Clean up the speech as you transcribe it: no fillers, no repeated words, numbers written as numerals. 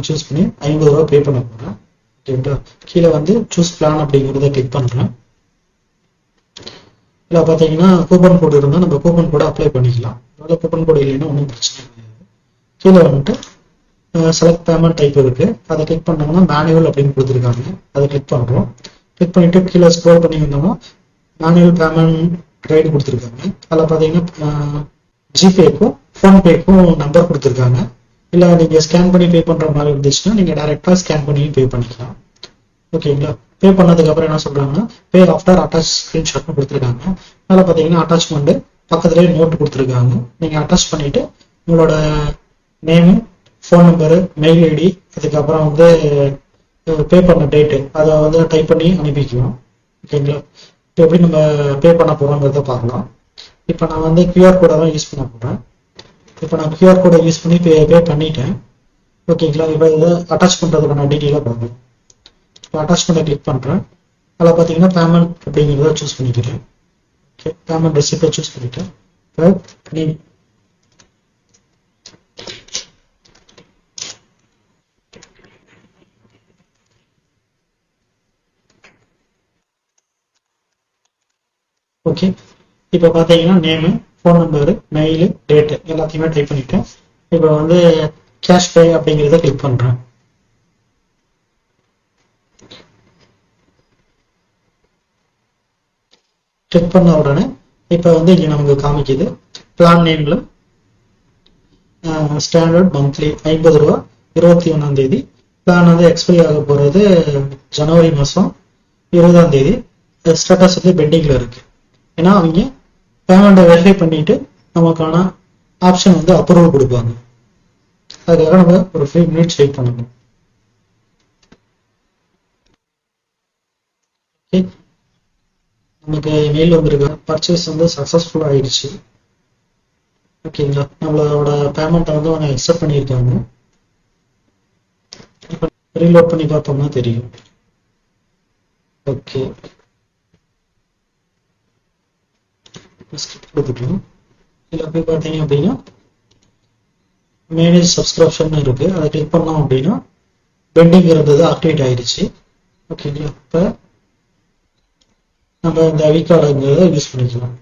Choose பண்ணி 50 ரூபா பே பண்ண போகிறேன். ஓகேங்களா, கீழே வந்து சூஸ் பிளான் அப்படிங்கிறத கிளிக் பண்ணுறேன். இல்லை பார்த்தீங்கன்னா கூப்பன் கோடு இருந்தால் நம்ம கூப்பன் கோடை அப்ளை பண்ணிக்கலாம். அதனால கூப்பன் கோடு இல்லைன்னா ஒன்றும் பிரச்சனை கிடையாது. கீழே வந்துட்டு செலக்ட் பேமெண்ட் டைப் இருக்கு, அதை கிளிக் பண்ணோம்னா மேனுவல் அப்படின்னு கொடுத்துருக்காங்க. அதை கிளிக் பண்ணுறோம். கிளிக் பண்ணிட்டு கீழே ஸ்க்ரோல் பண்ணி வந்தோம்னா மேனுவல் பேமெண்ட் ரைடு கொடுத்துருக்காங்க. அதில் பார்த்தீங்கன்னா ஜிபேக்கும் ஃபோன்பேக்கும் நம்பர் கொடுத்துருக்காங்க. இல்லை நீங்கள் ஸ்கேன் பண்ணி பே பண்ணுற மாதிரி இருந்துச்சுன்னா நீங்கள் டைரெக்டாக ஸ்கேன் பண்ணி பே பண்ணிக்கலாம். ஓகேங்களா, பே பண்ணதுக்கு அப்புறம் என்ன சொல்றாங்கன்னா பே ஆஃப்டர் அட்டாச் ஸ்கிரீன்ஷாட்னு கொடுத்துருக்காங்க. அதில் பார்த்தீங்கன்னா அட்டாச்மெண்ட் பக்கத்துலேயே நோட் கொடுத்துருக்காங்க. நீங்கள் அட்டாச் பண்ணிட்டு உங்களோட name, phone number, mail ID, அதுக்கப்புறம் வந்து பே பண்ண டேட்டு அதை வந்து டைப் பண்ணி அனுப்பிக்குவோம். ஓகேங்களா, இப்போ எப்படி நம்ம பே பண்ண போகிறோங்கிறத பார்க்கலாம். இப்போ நான் வந்து கியூஆர் கோடை தான் யூஸ் பண்ண போகிறேன். இப்போ நான் கியூஆர் கோடை யூஸ் பண்ணி பே பண்ணிட்டேன். ஓகேங்களா, இப்போ இதை அட்டாச் பண்ணுறதுக்கான டீட்டெயிலாக பார்க்கலாம். இப்போ அட்டாச்மெண்ட்டை கிளிக் பண்ணுறேன். அதில் பார்த்தீங்கன்னா பேமெண்ட் அப்படிங்கிறத சூஸ் பண்ணிக்கிறேன். ஓகே, பேமெண்ட் ரெசிப்டை சூஸ் பண்ணிட்டேன். இப்போ ஓகே, இப்போ பார்த்தீங்கன்னா name, phone number, mail, date எல்லாத்தையுமே டைப் பண்ணிட்டேன். இப்போ வந்து கேஷ் பே அப்படிங்கிறத கிளிக் பண்ணுறேன். கிளிக் பண்ண உடனே இப்போ வந்து இங்கே நமக்கு காமிக்குது பிளான் நேம்ல ஸ்டாண்டர்ட் மந்த்லி 50 ரூபா 21ஆம் தேதி. பிளான் வந்து எக்ஸ்பைரி ஆக போகிறது ஜனவரி மாதம் 20ஆம் தேதி. ஸ்டேட்டஸ் வந்து பெண்டிங்கில் இருக்கு. ஏன்னா அவங்க பேமெண்ட்டை வெரிஃபை பண்ணிட்டு நமக்கான ஆப்ஷன் வந்து அப்ரூவல் கொடுப்பாங்க. அதுக்காக நம்ம ஒரு 5 மினிட்ஸ் வெயிட் பண்ணணும். ஓகே, நமக்கு மெயில் வந்திருக்கு, பர்ச்சேஸ் வந்து சக்ஸஸ்ஃபுல் ஆயிடுச்சு. ஓகேங்களா, நம்மளோட பேமெண்ட்டை வந்து அவங்க அக்செப்ட் பண்ணியிருக்காங்க. இப்போ ரீலோட் பண்ணி பார்த்தோம்னா தெரியும். ஓகே, கொடுத்துட்டோம். இதில் போய் பார்த்தீங்க அப்படின்னா மேனேஜ் சப்ஸ்கிரிப்ஷன் இருக்கு, அதை கிளிக் பண்ணோம் அப்படின்னா பெண்டிங் இருந்தது ஆக்டிவேட் ஆயிடுச்சு. ஓகேங்களா, இப்போ நம்ம இந்த ஐகார்டுங்கிறத யூஸ் பண்ணிக்கலாம்.